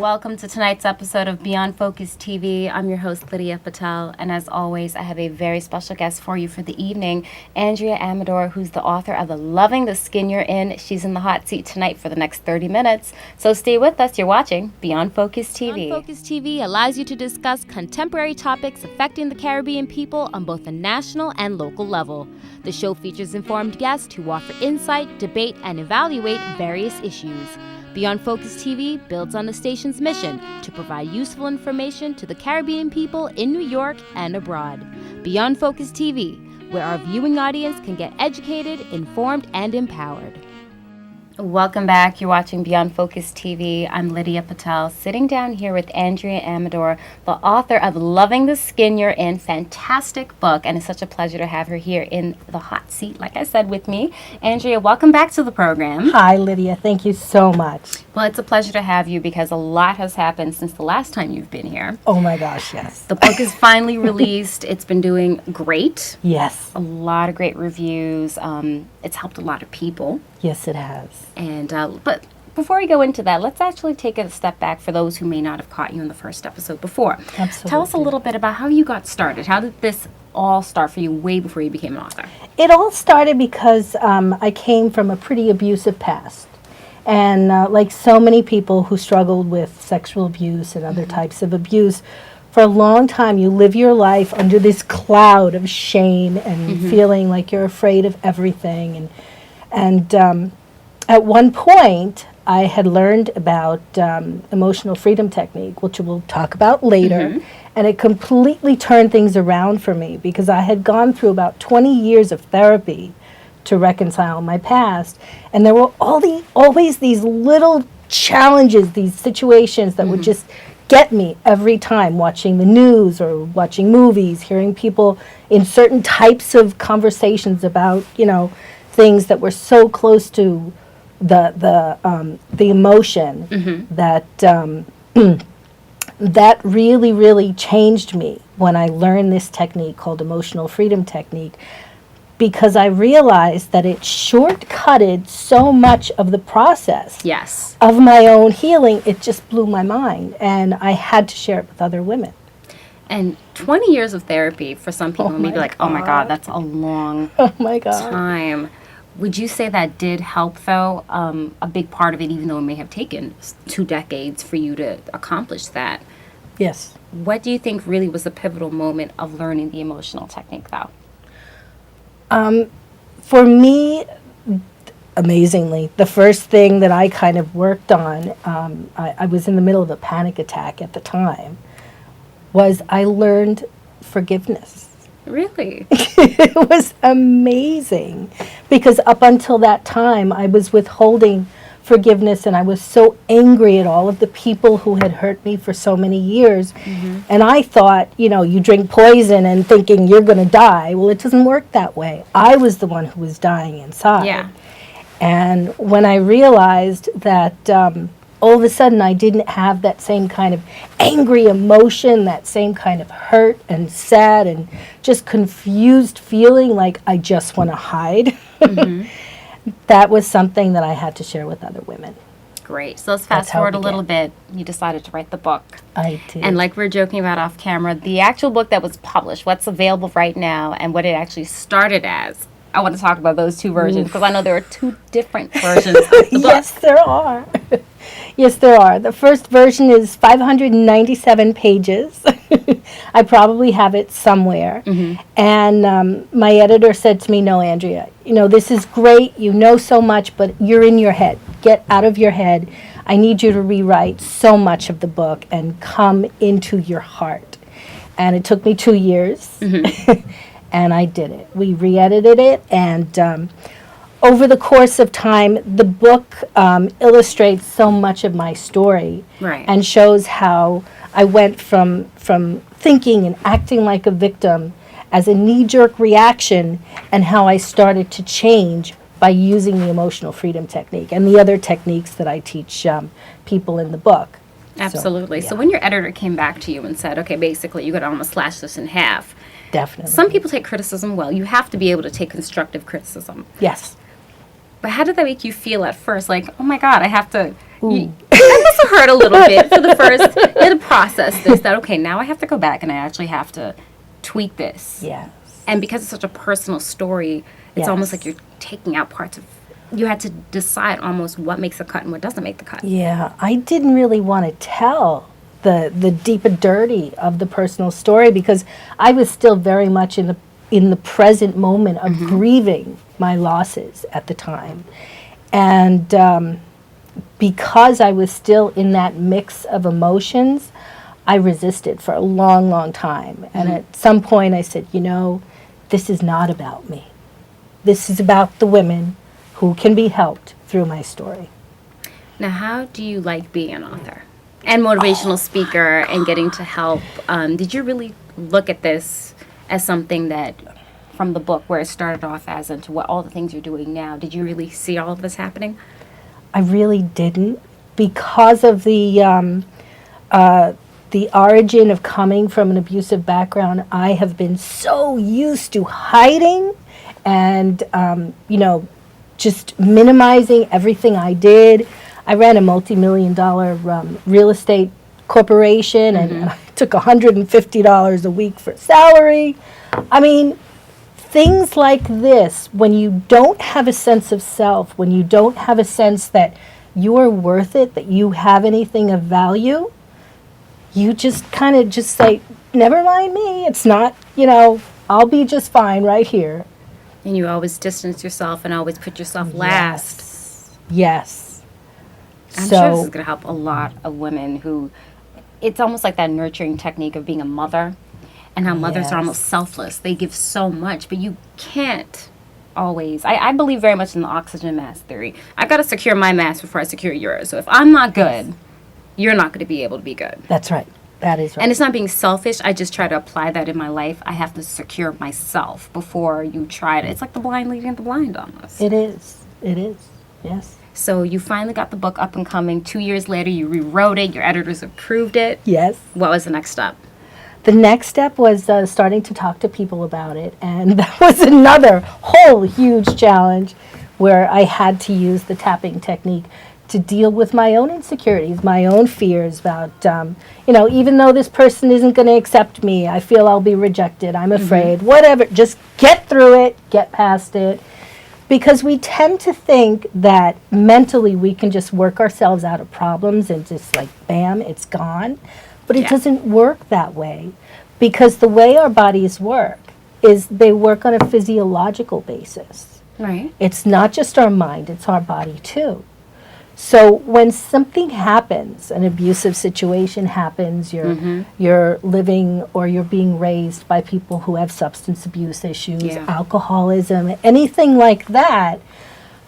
welcome to tonight's episode of Beyond Focus TV. I'm your host, Lydia Patel, and as always, I have a very special guest for you for the evening, Andrea Amador, who's the author of Loving the Skin You're In. She's in the hot seat tonight for the next 30 minutes, so stay with us. You're watching Beyond Focus TV. Beyond Focus TV allows you to discuss contemporary topics affecting the Caribbean people on both a national and local level. The show features informed guests who offer insight, debate, and evaluate various issues. Beyond Focus TV builds on the station's mission to provide useful information to the Caribbean people in New York and abroad. Beyond Focus TV, where our viewing audience can get educated, informed, and empowered. Welcome back. You're watching Beyond Focus TV. I'm Lydia Patel, sitting down here with Andrea Amador, the author of Loving the Skin You're In. Fantastic book, and it's such a pleasure to have her here in the hot seat, like I said, with me. Andrea, welcome back to the program. Hi, Lydia. Thank you so much. Well, it's a pleasure to have you because a lot has happened since the last time you've been here. Oh my gosh, yes. The book is finally released. It's been doing great. Yes. A lot of great reviews. It's helped a lot of people. Yes, it has. And but before we go into that, let's actually take a step back for those who may not have caught you in the first episode before. Absolutely. Tell us a little bit about how you got started. How did this all start for you way before you became an author? It all started because I came from a pretty abusive past. And like so many people who struggled with sexual abuse and other types of abuse, for a long time you live your life under this cloud of shame and feeling like you're afraid of everything. And at one point, I had learned about emotional freedom technique, which we'll talk about later, and it completely turned things around for me because I had gone through about 20 years of therapy to reconcile my past, and there were always these little challenges, these situations that would just get me every time, watching the news or watching movies, hearing people in certain types of conversations about, things that were so close to the emotion that that really changed me when I learned this technique called emotional freedom technique, because I realized that it shortcutted so much of the process of my own healing. It just blew my mind, and I had to share it with other women. And 20 years of therapy for some people may be like, oh my God, that's a long time. Would you say that did help, though, a big part of it, even though it may have taken 2 decades for you to accomplish that? Yes. What do you think really was the pivotal moment of learning the emotional technique, though? For me, amazingly, the first thing that I kind of worked on, I was in the middle of a panic attack at the time, was I learned forgiveness. Really? It was amazing, because up until that time, I was withholding forgiveness, and I was so angry at all of the people who had hurt me for so many years. And I thought, you drink poison and thinking you're going to die. Well, it doesn't work that way. I was the one who was dying inside. Yeah. And when I realized that all of a sudden I didn't have that same kind of angry emotion, that same kind of hurt and sad and just confused feeling like I just want to hide, that was something that I had to share with other women. Great. So let's fast forward a little bit. You decided to write the book. I did. And like we were joking about off camera, the actual book that was published, what's available right now, and what it actually started as. I want to talk about those 2 versions because I know there are 2 different versions of the book. Yes, there are. Yes, there are. The first version is 597 pages. I probably have it somewhere. And my editor said to me, no, Andrea, this is great. You know so much, but you're in your head. Get out of your head. I need you to rewrite so much of the book and come into your heart. And it took me 2 years. And I did it. We re-edited it, and over the course of time, the book illustrates so much of my story, and shows how I went from thinking and acting like a victim as a knee-jerk reaction, and how I started to change by using the emotional freedom technique and the other techniques that I teach people in the book. Absolutely. So when your editor came back to you and said, okay, basically you got to almost slash this in half. Definitely. Some people take criticism well. You have to be able to take constructive criticism. Yes. But how did that make you feel at first? Like, oh my God, I have to. That must have hurt a little bit for the first. You had to process this. That okay, now I have to go back and I actually have to tweak this. Yes. And because it's such a personal story, it's almost like you're taking out parts of. You had to decide almost what makes the cut and what doesn't make the cut. Yeah, I didn't really want to tell the deep and dirty of the personal story because I was still very much in the present moment of grieving my losses at the time. And because I was still in that mix of emotions, I resisted for a long, long time. And at some point I said, this is not about me. This is about the women who can be helped through my story. Now, how do you like being an author and motivational speaker and getting to help? Did you really look at this as something that, from the book where it started off as into what all the things you're doing now, did you really see all of this happening? I really didn't, because of the origin of coming from an abusive background. I have been so used to hiding and, just minimizing everything I did. I ran a multi-million-dollar real estate corporation, and I took $150 a week for salary. I mean, things like this, when you don't have a sense of self, when you don't have a sense that you're worth it, that you have anything of value, you just kind of just say, never mind me, it's not, I'll be just fine right here. And you always distance yourself and always put yourself last. Yes. I'm sure this is going to help a lot of women who, it's almost like that nurturing technique of being a mother, and how mothers are almost selfless. They give so much, but you can't always. I believe very much in the oxygen mask theory. I got to secure my mask before I secure yours. So if I'm not good, you're not going to be able to be good. That's right. That is right. And it's not being selfish. I just try to apply that in my life. I have to secure myself before you try it. It's like the blind leading the blind almost. It is. It is. Yes. So you finally got the book up and coming. 2 years later, you rewrote it. Your editors approved it. Yes. What was the next step? The next step was starting to talk to people about it. And that was another whole huge challenge where I had to use the tapping technique to deal with my own insecurities, my own fears about, even though this person isn't going to accept me, I feel I'll be rejected, I'm afraid, whatever, just get through it, get past it. Because we tend to think that mentally we can just work ourselves out of problems and just like, bam, it's gone. But it doesn't work that way. Because the way our bodies work is they work on a physiological basis. Right. It's not just our mind, it's our body too. So when something happens, an abusive situation happens, you're living or you're being raised by people who have substance abuse issues, alcoholism, anything like that,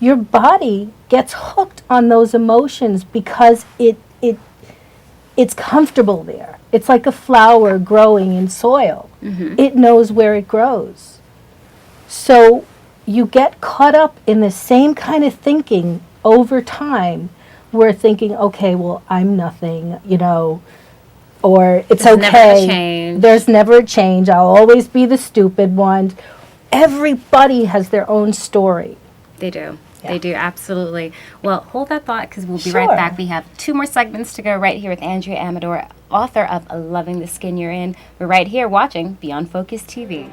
your body gets hooked on those emotions because it's comfortable there. It's like a flower growing in soil. It knows where it grows. So you get caught up in the same kind of thinking over time. We're thinking, okay, well, I'm nothing, or it's okay. Never a change. There's never a change. I'll always be the stupid one. Everybody has their own story. They do. Yeah. They do, absolutely. Well, hold that thought because we'll be right back. We have 2 more segments to go right here with Andrea Amador, author of Loving the Skin You're In. We're right here watching Beyond Focus TV.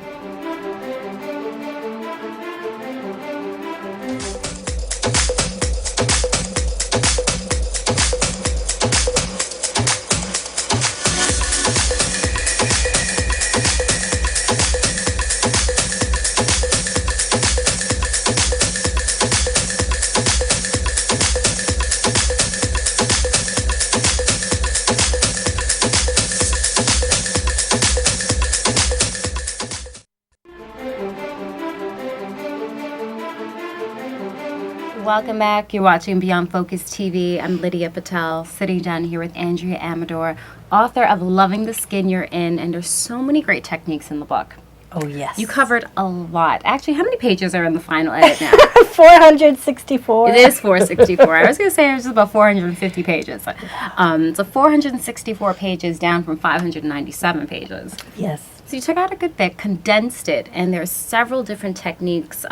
Welcome back. You're watching Beyond Focus TV. I'm Lydia Patel, sitting down here with Andrea Amador, author of Loving the Skin You're In, and there's so many great techniques in the book. Oh, yes. You covered a lot. Actually, how many pages are in the final edit now? 464. It is 464. I was going to say it was about 450 pages. So 464 pages down from 597 pages. Yes. So you took out a good bit, condensed it, and there's several different techniques,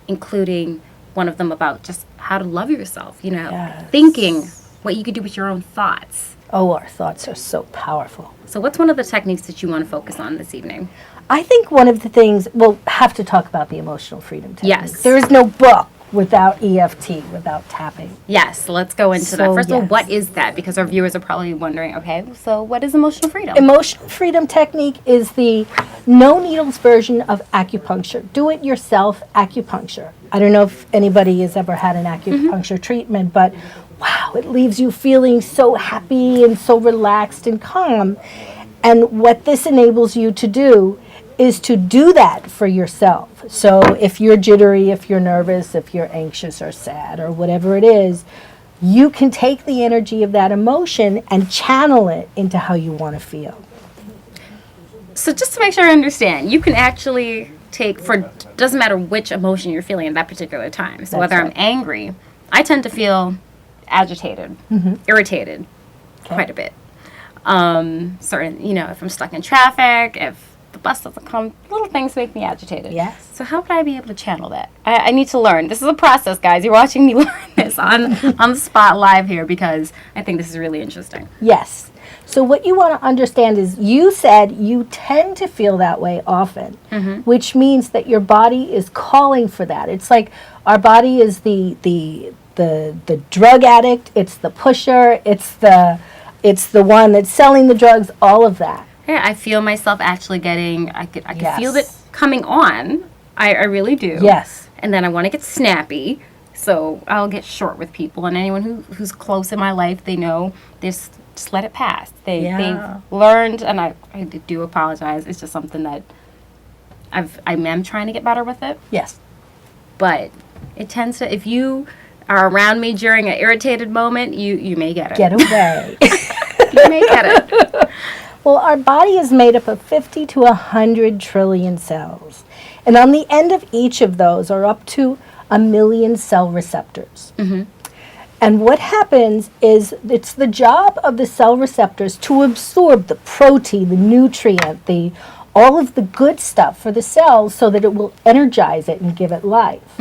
including one of them about just how to love yourself, Yes. thinking what you could do with your own thoughts. Oh, our thoughts are so powerful. So what's one of the techniques that you want to focus on this evening? I think one of the things, we'll have to talk about the emotional freedom technique. Yes. There is no book without EFT, without tapping. Yes, let's go into that. So, First of all, yes. what is that? Because our viewers are probably wondering, okay, so what is emotional freedom? Emotional freedom technique is the no needles version of acupuncture. Do it yourself acupuncture. I don't know if anybody has ever had an acupuncture treatment, but wow, it leaves you feeling so happy and so relaxed and calm. And what this enables you to do is to do that for yourself. So if you're jittery, if you're nervous, if you're anxious or sad or whatever it is, you can take the energy of that emotion and channel it into how you want to feel. So just to make sure I understand, you can actually doesn't matter which emotion you're feeling at that particular time. So whether I'm angry, I tend to feel agitated, irritated quite a bit. If I'm stuck in traffic, if the bus doesn't come, little things make me agitated. Yes. So how would I be able to channel that? I need to learn. This is a process, guys. You're watching me learn this on the spot live here because I think this is really interesting. Yes. So what you want to understand is you said you tend to feel that way often, which means that your body is calling for that. It's like our body is the drug addict, it's the pusher, it's the one that's selling the drugs, all of that. Yeah, I feel myself actually I could Yes. feel it coming on. I really do. Yes. And then I want to get snappy, so I'll get short with people. And anyone who's close in my life, they know just let it pass. They've learned, and I do apologize. It's just something that I am trying to get better with it. Yes. But it tends to, if you are around me during an irritated moment, you may get it. Get away. You may get it. Well, our body is made up of 50 to 100 trillion cells. And on the end of each of those are up to 1 million cell receptors. And what happens is it's the job of the cell receptors to absorb the protein, the nutrient, all of the good stuff for the cells so that it will energize it and give it life.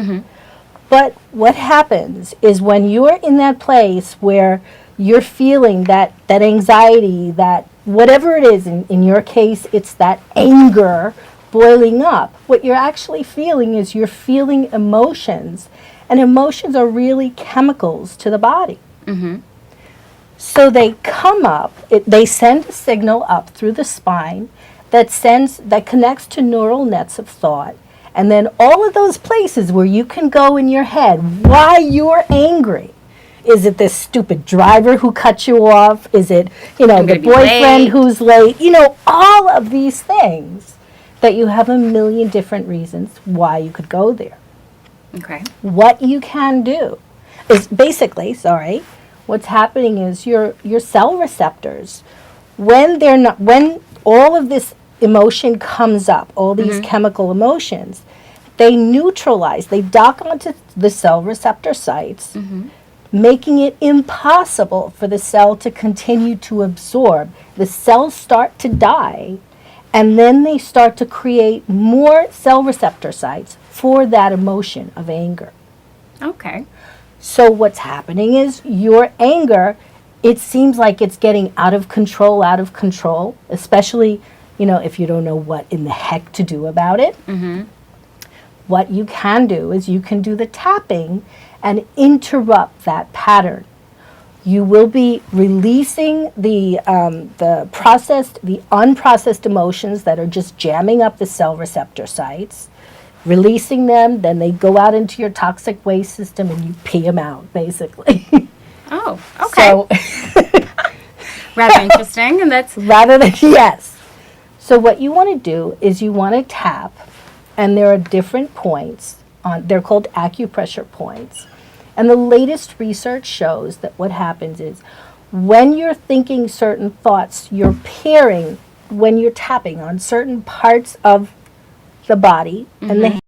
But what happens is when you're in that place where you're feeling that anxiety, that whatever it is, in your case, it's that anger boiling up. What you're actually feeling is you're feeling emotions, and emotions are really chemicals to the body. So they come up, they send a signal up through the spine that connects to neural nets of thought, and then all of those places where you can go in your head why you're angry. Is it this stupid driver who cut you off? Is it, the boyfriend who's late? All of these things that you have a million different reasons why you could go there. Okay. What you can do is basically, what's happening is your cell receptors, when all of this emotion comes up, all these chemical emotions, they neutralize, they dock onto the cell receptor sites, making it impossible for the cell to continue to absorb. The cells start to die, and then they start to create more cell receptor sites for that emotion of anger. Okay. So what's happening is your anger, it seems like it's getting out of control, especially, if you don't know what in the heck to do about it. What you can do is you can do the tapping and interrupt that pattern. You will be releasing the unprocessed emotions that are just jamming up the cell receptor sites, releasing them, then they go out into your toxic waste system and you pee them out, basically. Oh, okay. So, rather interesting, and that's yes. So what you want to do is you want to tap, and there are different points, they're called acupressure points. And the latest research shows that what happens is when you're thinking certain thoughts, you're pairing, when you're tapping on certain parts of the body and the